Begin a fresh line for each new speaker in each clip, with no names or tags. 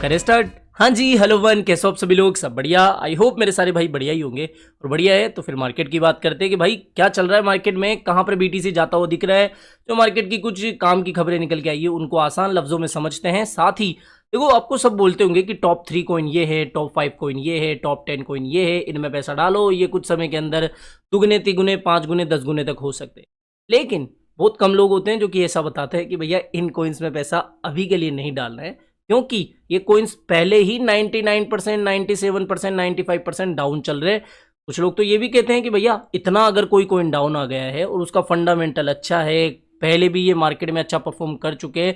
करें स्टार्ट। हाँ जी, hello one, कैसे हो आप सभी लोग? सब बढ़िया? आई होप मेरे सारे भाई बढ़िया ही होंगे। और बढ़िया है तो फिर मार्केट की बात करते हैं कि भाई क्या चल रहा है मार्केट में, कहाँ पर बीटीसी जाता हुआ दिख रहा है। जो मार्केट की कुछ काम की खबरें निकल के आई है उनको आसान लफ्जों में समझते हैं। साथ ही देखो, आपको सब बोलते होंगे कि टॉप 3 कॉइन ये है, टॉप 5 कॉइन ये है, टॉप 10 कॉइन ये है, इनमें पैसा डालो, ये कुछ समय के अंदर दुगने तिगुने 5 गुने 10 गुने तक हो सकते हैं। लेकिन बहुत कम लोग होते हैं जो कि ऐसा बताते हैं कि भैया इन कॉइन्स में पैसा अभी के लिए नहीं डालना है, क्योंकि ये कॉइन्स पहले ही 99%, 97%, 95% डाउन चल रहे हैं। कुछ लोग तो ये भी कहते हैं कि भैया इतना अगर कोई कॉइन डाउन आ गया है और उसका फंडामेंटल अच्छा है, पहले भी ये मार्केट में अच्छा परफॉर्म कर चुके हैं,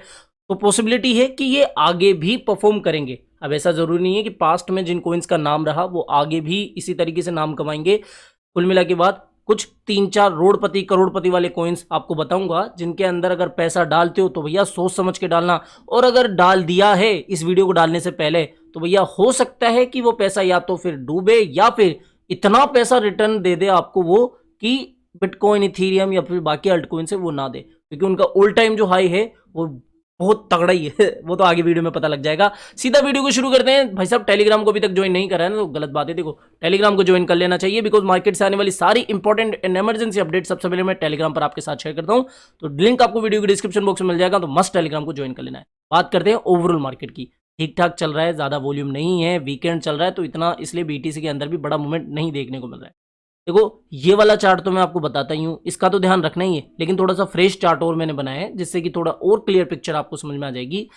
तो पॉसिबिलिटी है कि ये आगे भी परफॉर्म करेंगे। अब ऐसा जरूरी नहीं है कि पास्ट में जिन कॉइन्स का नाम रहा वो आगे भी इसी तरीके से नाम कमाएंगे। कुल मिला के बाद कुछ 3-4 रोडपति करोड़पति वाले कॉइन्स आपको बताऊंगा, जिनके अंदर अगर पैसा डालते हो तो भैया सोच समझ के डालना। और अगर डाल दिया है इस वीडियो को डालने से पहले, तो भैया हो सकता है कि वो पैसा या तो फिर डूबे या फिर इतना पैसा रिटर्न दे दे आपको वो कि बिटकॉइन, इथीरियम या फिर बाकी अल्ट कॉइन से वो ना दे, क्योंकि उनका ऑल टाइम जो हाई है वो बहुत तगड़ा ही है। वो तो आगे वीडियो में पता लग जाएगा। सीधा वीडियो को शुरू करते हैं। भाई साहब, टेलीग्राम को अभी तक ज्वाइन नहीं करा है ना तो गलत बात है। देखो, टेलीग्राम को ज्वाइन कर लेना चाहिए, बिकॉज मार्केट से आने वाली सारी इंपॉर्टेंट एंड इमरजेंसी अपडेट सबसे पहले मैं टेलीग्राम पर आपके साथ शेयर करता हूं। तो लिंक आपको वीडियो के डिस्क्रिप्शन बॉक्स में मिल जाएगा, तो मस्ट टेलीग्राम को ज्वाइन कर लेना है। बात करते हैं ओवरऑल मार्केट की। ठीक ठाक चल रहा है, ज्यादा वॉल्यूम नहीं है, वीकेंड चल रहा है तो इतना, इसलिए बीटीसी के अंदर भी बड़ा मूवमेंट नहीं देखने को मिल रहा है। देखो, ये वाला चार्ट तो मैं आपको बताता ही हूँ, इसका तो ध्यान रखना ही है, लेकिन थोड़ा सा फ्रेश चार्ट और मैंने बनाया है जिससे कि थोड़ा और क्लियर पिक्चर आपको समझ में आ जाएगी।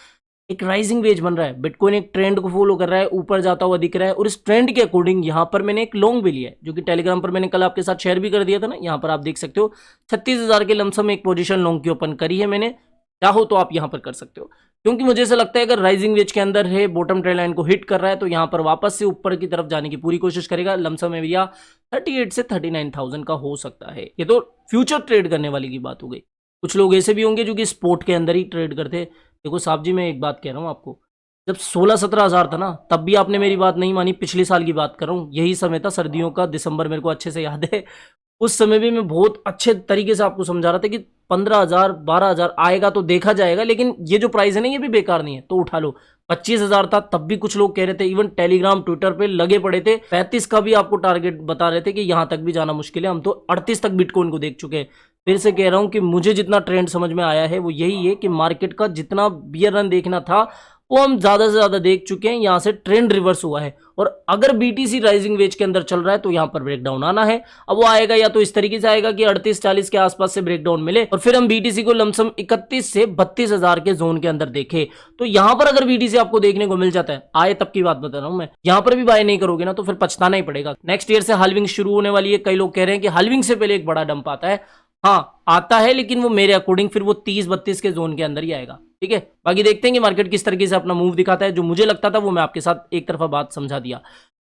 एक राइजिंग वेज बन रहा है, बिटकॉइन एक ट्रेंड को फॉलो कर रहा है, ऊपर जाता हुआ दिख रहा है, और इस ट्रेंड के अकॉर्डिंग यहाँ पर मैंने एक लॉन्ग भी लिया है, जो कि टेलीग्राम पर मैंने कल आपके साथ शेयर भी कर दिया था ना। यहाँ पर आप देख सकते हो 36,000 के लमसम एक पोजीशन लॉन्ग की ओपन करी है मैंने। चाहो तो आप यहाँ पर कर सकते हो, क्योंकि मुझे ऐसा लगता है अगर राइजिंग वेज के अंदर है, बॉटम ट्रेंड लाइन को हिट कर रहा है, तो यहाँ पर वापस से ऊपर की तरफ जाने की पूरी कोशिश करेगा। लमसम में भैया 38 से 39,000 का हो सकता है। ये तो फ्यूचर ट्रेड करने वाली की बात हो गई। कुछ लोग ऐसे भी होंगे जो कि स्पोर्ट के अंदर ही ट्रेड करते हैं। देखो साहब जी, मैं एक बात कह रहा हूँ आपको, जब 16-17 हजार था ना, तब भी आपने मेरी बात नहीं मानी। पिछले साल की बात कर रहा हूँ, यही समय था सर्दियों का, दिसंबर, मेरे को अच्छे से याद है। उस समय भी मैं बहुत अच्छे तरीके से आपको समझा रहा था कि 15,000 12,000 आएगा तो देखा जाएगा, लेकिन ये जो प्राइस है ना ये भी बेकार नहीं है, तो उठा लो। 25,000 था, तब भी कुछ लोग कह रहे थे, इवन टेलीग्राम ट्विटर पे लगे पड़े थे। 35 का भी आपको टारगेट बता रहे थे कि यहां तक भी जाना मुश्किल है। हम तो 38 तक बिटकॉइन को देख चुके हैं। फिर से कह रहा हूं कि मुझे जितना ट्रेंड समझ में आया है वो यही है कि मार्केट का जितना बियर रन देखना था वो हम ज्यादा से ज्यादा देख चुके हैं। यहां से ट्रेंड रिवर्स हुआ है, और अगर बीटीसी राइजिंग वेज के अंदर चल रहा है तो यहां पर ब्रेकडाउन आना है। अब वो आएगा या तो इस तरीके से आएगा कि 38-40 के आसपास से ब्रेकडाउन मिले, और फिर हम बीटीसी को लमसम 31 से 32,000 के जोन के अंदर देखे। तो यहां पर अगर बीटीसी आपको देखने को मिल जाता है, आए तब की बात बता रहा हूं मैं, यहां पर भी बाय नहीं करोगे ना तो फिर पछताना ही पड़ेगा। नेक्स्ट ईयर से हाल्विंग शुरू होने वाली है। कई लोग कह रहे हैं कि हाल्विंग से पहले एक बड़ा डंप आता है। हाँ, आता है, लेकिन वो मेरे अकॉर्डिंग फिर वो 30-32 के जोन के अंदर ही आएगा। ठीक है, बाकी देखते हैं कि मार्केट किस तरीके से अपना मूव दिखाता है। जो मुझे लगता था वो मैं आपके साथ एक तरफा बात समझा दिया।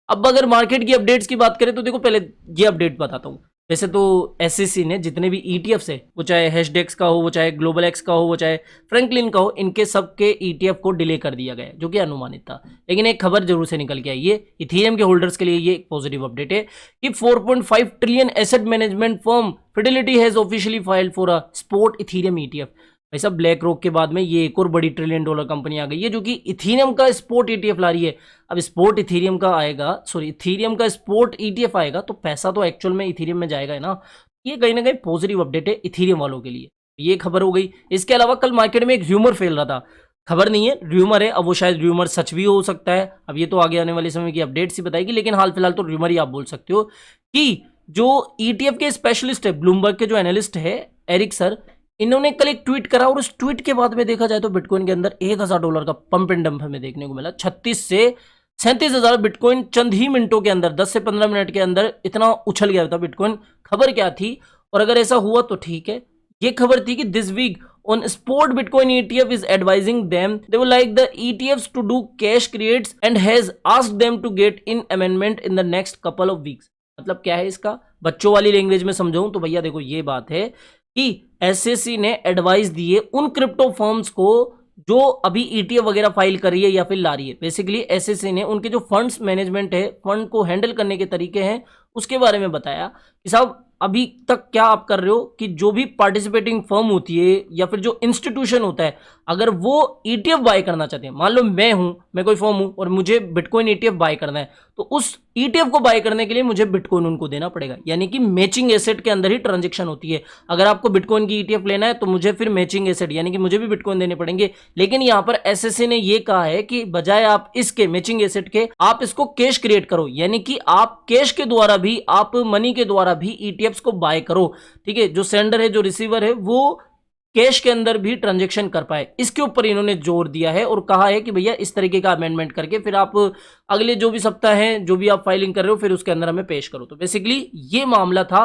अब अगर मार्केट की अपडेट्स की बात करें तो देखो, पहले ये अपडेट बताता हूँ। वैसे तो एसएससी ने जितने भी ईटीएफ्स है, वो चाहे हैशडेक्स का हो, वो चाहे ग्लोबल एक्स का हो, वो चाहे फ्रैंकलिन का हो, इनके सबके ईटीएफ को डिले कर दिया गया, जो कि अनुमानित था। लेकिन एक खबर जरूर से निकल के आई है, इथेरियम के होल्डर्स के लिए ये एक पॉजिटिव अपडेट है कि 4.5 trillion asset management firm Fidelity has officially filed for a spot Ethereum ETF. ऐसा ब्लैक रॉक के बाद में ये एक और बड़ी $1 ट्रिलियन कंपनी आ गई है, जो कि इथेरियम का स्पॉट ईटीएफ ला रही है। अब स्पॉट इथेरियम का आएगा, सॉरी, इथेरियम का स्पॉट ईटीएफ आएगा तो पैसा तो एक्चुअल में इथेरियम में जाएगा है ना। ये कहीं ना कहीं पॉजिटिव अपडेट है इथेरियम वालों के लिए। ये खबर हो गई। इसके अलावा कल मार्केट में एक र्यूमर फैल रहा था, खबर नहीं है, र्यूमर है। अब वो शायद र्यूमर सच भी हो सकता है, अब ये तो आगे आने वाले समय की अपडेट ही बताएगी, लेकिन हाल फिलहाल तो र्यूमर ही आप बोल सकते हो कि जो ईटीएफ के स्पेशलिस्ट है, ब्लूमबर्ग के जो एनालिस्ट है एरिक सर, इन्होंने कल एक ट्वीट करा, और उस ट्वीट के बाद में देखा जाए तो बिटकॉइन के अंदर $1,000 का पंप एंड डंप हमें देखने को मिला। 36 से 37,000 बिटकॉइन चंद ही मिनटों के अंदर, 10 से 15 मिनट के अंदर इतना उछल गया था बिटकॉइन। खबर क्या थी, और अगर ऐसा हुआ तो ठीक है। ये खबर थी कि this week on spot bitcoin ETF is advising them they would like the ETFs to do cash creates and has asked them to get in amendment in the next couple of weeks। मतलब क्या है इसका, बच्चों वाली language में समझाऊं तो भैया देखो, ये बात है कि एसएससी ने एडवाइस दी है उन क्रिप्टो फर्म्स को जो अभी ईटीएफ वगैरह फाइल कर रही है या फिर ला रही है। बेसिकली एसएससी ने उनके जो फंड्स मैनेजमेंट है, फंड को हैंडल करने के तरीके हैं, उसके बारे में बताया कि साहब अभी तक क्या आप कर रहे हो कि जो भी पार्टिसिपेटिंग फर्म होती है या फिर जो इंस्टीट्यूशन होता है, अगर वो ईटीएफ बाय करना चाहते हैं, मान लो मैं कोई फर्म हूं और मुझे बिटकॉइन ईटीएफ बाय करना है, तो उस ईटीएफ को बाय करने के लिए मुझे बिटकॉइन उनको देना पड़ेगा, यानी कि मैचिंग एसेट के अंदर ही ट्रांजेक्शन होती है। अगर आपको बिटकॉइन की ईटीएफ लेना है तो मुझे फिर मैचिंग एसेट यानी कि मुझे भी बिटकॉइन देने पड़ेंगे। लेकिन यहां पर एसएससी ने यह कहा है कि बजाय आप इसके मैचिंग एसेट के, आप इसको कैश क्रिएट करो, यानी कि आप कैश के द्वारा भी, आप मनी के द्वारा भी ईटीएफ्स को बाय करो। ठीक है, जो सेंडर है, जो रिसीवर है, वो कैश के अंदर भी ट्रांजैक्शन कर पाए, इसके ऊपर इन्होंने जोर दिया है और कहा है कि भैया इस तरीके का अमेंडमेंट करके फिर आप अगले जो भी सप्ताह हैं, जो भी आप फाइलिंग कर रहे हो, फिर उसके अंदर हमें पेश करो। तो बेसिकली ये मामला था।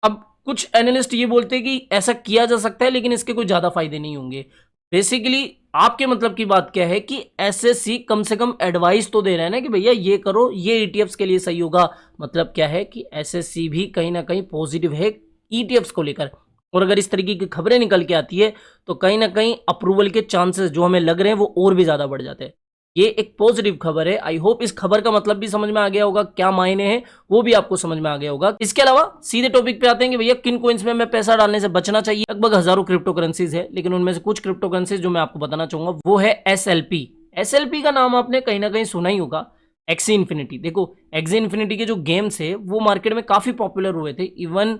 अब कुछ एनालिस्ट ये बोलते हैं कि ऐसा किया जा सकता है लेकिन इसके कोई ज्यादा फायदे नहीं होंगे। बेसिकली आपके मतलब की बात क्या है कि एसएससी कम से कम एडवाइस तो दे रहे हैं ना कि भैया ये करो, ये ईटीएफ्स के लिए सही होगा। मतलब क्या है कि एसएससी भी कहीं ना कहीं पॉजिटिव है ईटीएफ्स को लेकर, और अगर इस तरीके की खबरें निकल के आती है तो कहीं ना कहीं अप्रूवल के चांसेस जो हमें लग रहे हैं वो और भी ज्यादा बढ़ जाते हैं। ये एक पॉजिटिव खबर है। आई होप इस खबर का मतलब भी समझ में आ गया होगा, क्या मायने हैं वो भी आपको समझ में आ गया होगा। इसके अलावा सीधे टॉपिक पे आते हैं कि भैया किन कोइंस में हमें पैसा डालने से बचना चाहिए। लगभग हजारों क्रिप्टो करेंसीज है, लेकिन उनमें से कुछ क्रिप्टो करेंसीज जो मैं आपको बताना चाहूंगा वो है एसएलपी। एसएलपी का नाम आपने कहीं ना कहीं सुना ही होगा। एक्सी इन्फिनिटी, देखो एक्सी इन्फिनिटी के जो गेम्स है वो मार्केट में काफी पॉपुलर हुए थे। Even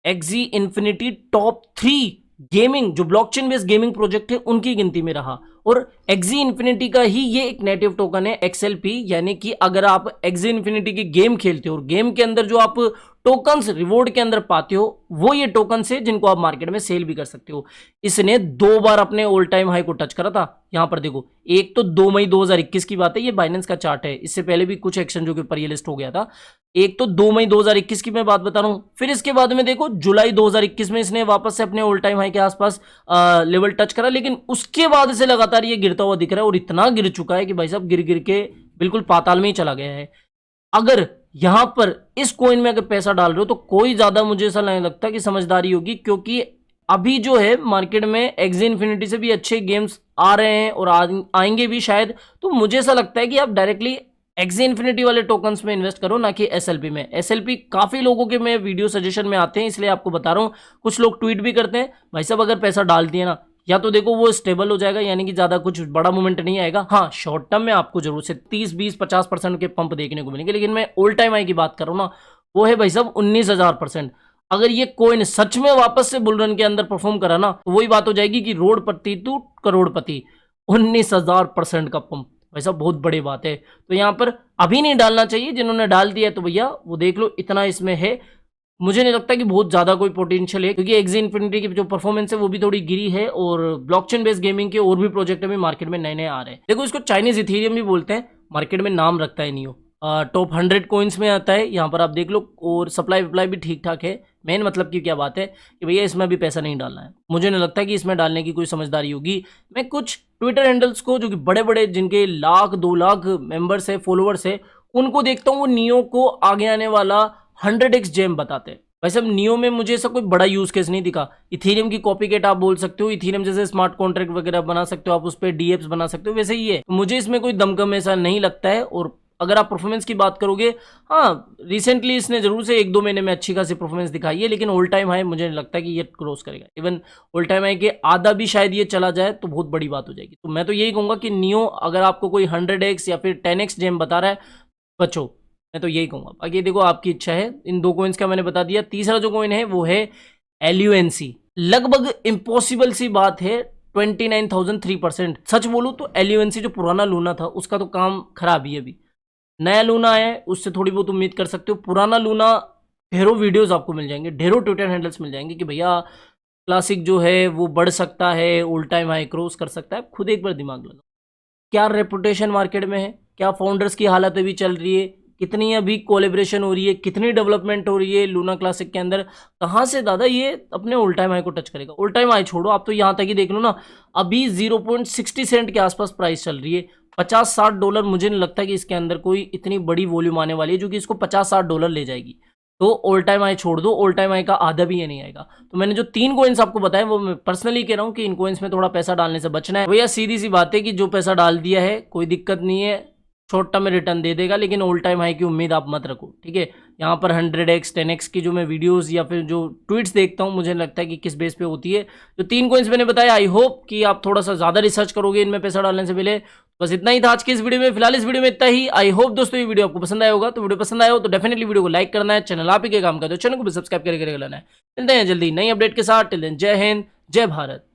XC infinity top 3 gaming जो ब्लॉकचेन बेस्ड गेमिंग प्रोजेक्ट है उनकी गिनती में रहा, और एक्सी इन्फिनिटी का ही ये एक नेटिव टोकन है एक्सएलपी। यानी कि अगर आप एक्सी इन्फिनिटी की गेम खेलते हो और गेम के अंदर जो आप टोकन्स रिवॉर्ड के अंदर पाते हो वो ये टोकन्स है जिनको आप मार्केट में सेल भी कर सकते हो। इसने 2 बार अपने ऑल टाइम हाई को टच करा था। यहां पर देखो, एक तो 2 मई 2021 की बात है, ये बाइनेंस का चार्ट है, इससे पहले भी कुछ एक्सचेंजों के ऊपर ये लिस्ट हो गया था। एक तो 2 मई 2021 की मैं बात बता रहा हूं, फिर इसके बाद में देखो जुलाई 2021 में इसने वापस से अपने ऑल टाइम हाई के आसपास लेवल टच करा, लेकिन उसके बाद से लगातार ये गिरता हुआ दिख रहा है और इतना गिर चुका है कि भाई साहब गिर गिर के बिल्कुल पाताल में ही चला गया है। अगर यहां पर इस कॉइन में अगर पैसा डाल रहे हो तो कोई ज्यादा मुझे ऐसा नहीं लगता कि समझदारी होगी, क्योंकि अभी जो है मार्केट में एक्सी इन्फिनिटी से भी अच्छे गेम्स आ रहे हैं और आएंगे भी शायद। तो मुझे ऐसा लगता है कि आप डायरेक्टली एक्सी इन्फिनिटी वाले टोकन्स में इन्वेस्ट करो, ना कि एसएलपी में। एसएलपी काफी लोगों के में वीडियो सजेशन में आते हैं, इसलिए आपको बता रहा हूं। कुछ लोग ट्वीट भी करते हैं, भाई साहब अगर पैसा डाल दिए ना, या तो देखो वो स्टेबल हो जाएगा, यानी कि ज्यादा कुछ बड़ा मूवमेंट नहीं आएगा। हाँ, शॉर्ट टर्म में आपको जरूर से 30-20-50% के पंप देखने को मिलेंगे, लेकिन मैं ऑल टाइम हाई की बात कर रहा हूं ना, वो है भाई साहब 19,000%। अगर ये कोइन सच में वापस से बुल रन के अंदर परफॉर्म करा ना, तो वही बात हो जाएगी कि रोडपति टू करोड़पति। 19,000% का पंप भाई साहब बहुत बड़ी बात है। तो यहाँ पर अभी नहीं डालना चाहिए, जिन्होंने डाल दिया तो भैया वो देख लो, इतना इसमें है। मुझे नहीं लगता कि बहुत ज्यादा कोई पोटेंशियल है, क्योंकि एक्सी इन्फिनिटी की जो परफॉर्मेंस है वो भी थोड़ी गिरी है, और ब्लॉकचेन बेस्ड गेमिंग के और भी प्रोजेक्ट अभी मार्केट में नए नए आ रहे हैं। देखो, इसको चाइनीज इथेरियम भी बोलते हैं, मार्केट में नाम रखता है नियो। टॉप 100 कोइंस में आता है, यहाँ पर आप देख लो, और सप्लाई वप्लाई भी ठीक ठाक है। मेन मतलब की क्या बात है कि भैया इसमें भी पैसा नहीं डालना है। मुझे नहीं लगता कि इसमें डालने की कोई समझदारी होगी। मैं कुछ ट्विटर हैंडल्स को जो कि बड़े बड़े, जिनके 1,00,000-2,00,000 मेंबर्स है, फॉलोअर्स है, उनको देखता हूँ, वो नियो को आगे आने वाला 100x जेम बताते हैं। भाई साहब नियो में मुझे ऐसा कोई बड़ा यूज केस नहीं दिखा। इथेरियम की कॉपीकैट आप बोल सकते हो, इथेरियम जैसे स्मार्ट कॉन्ट्रैक्ट वगैरह बना सकते हो आप, उस पर डीएप्स बना सकते हो, वैसे ही है। मुझे इसमें कोई दमकम ऐसा नहीं लगता है। और अगर आप परफॉर्मेंस की बात करोगे, हाँ रिसेंटली इसने जरूर से 1-2 महीने में अच्छी खासी परफॉर्मेंस दिखाई है, लेकिन ऑल टाइम हाई मुझे नहीं लगता कि ये क्रॉस करेगा। इवन ऑल टाइम हाई के आधा भी शायद ये चला जाए तो बहुत बड़ी बात हो जाएगी। तो मैं तो यही कहूंगा कि नियो, अगर आपको कोई 100x या फिर 10x जेम बता रहा है, बचो, मैं तो यही कहूंगा। बाकी देखो आपकी इच्छा है। इन 2 कोइंस का मैंने बता दिया। तीसरा जो कोइन है वो है एलयूएनसी। लगभग इम्पॉसिबल सी बात है, 29,003%। सच बोलूं तो एलयूएनसी जो पुराना लूना था उसका तो काम खराब ही है। अभी नया लूना है, उससे थोड़ी बहुत उम्मीद कर सकते हो। पुराना लूना ढेरों वीडियोस आपको मिल जाएंगे, ढेरों ट्विटर हैंडल्स मिल जाएंगे कि भैया क्लासिक जो है वो बढ़ सकता है, ऑल टाइम हाई क्रॉस कर सकता है। खुद एक बार दिमाग लगाओ, क्या रेपुटेशन मार्केट में है, क्या फाउंडर्स की हालत अभी चल रही है, कितनी अभी कोलेब्रेशन हो रही है, कितनी डेवलपमेंट हो रही है लूना क्लासिक के अंदर। कहाँ से दादा ये अपने ऑल टाइम हाई को टच करेगा। ऑल टाइम हाई छोड़ो, आप तो यहाँ तक ही देख लो ना, अभी 0.60 सेंट के आसपास प्राइस चल रही है। $50-60 मुझे नहीं लगता कि इसके अंदर कोई इतनी बड़ी वॉल्यूम आने वाली है जो कि इसको $50-60 ले जाएगी। तो ऑल टाइम हाई छोड़ दो, ऑल टाइम हाई का आधा भी ये नहीं आएगा। तो मैंने जो 3 कोइंस आपको बताए वो मैं पर्सनली कह रहा हूँ कि इन कोइंस में थोड़ा पैसा डालने से बचना है। भैया सीधी सी बात है कि जो पैसा डाल दिया है कोई दिक्कत नहीं है, शॉर्ट टर्म में रिटर्न दे देगा, लेकिन ऑल टाइम हाई की उम्मीद आप मत रखो, ठीक है। यहाँ पर 100x 10x की जो मैं वीडियोस या फिर जो ट्वीट्स देखता हूँ, मुझे लगता है कि किस बेस पे होती है। जो 3 कॉइन्स मैंने बताया, आई होप कि आप थोड़ा सा ज़्यादा रिसर्च करोगे इनमें पैसा डालने से पहले। बस इतना ही था आज की इस वीडियो में, फिलहाल इस वीडियो में इतना ही। आई होप दोस्तों ये वीडियो आपको पसंद आया होगा, तो वीडियो पसंद आया हो तो डेफिनेटली वीडियो को लाइक करना है, चैनल आप ही के काम का तो चैनल को भी सब्सक्राइब करके लेना है। मिलते हैं जल्दी नई अपडेट के साथ, टिल देन जय हिंद, जय भारत।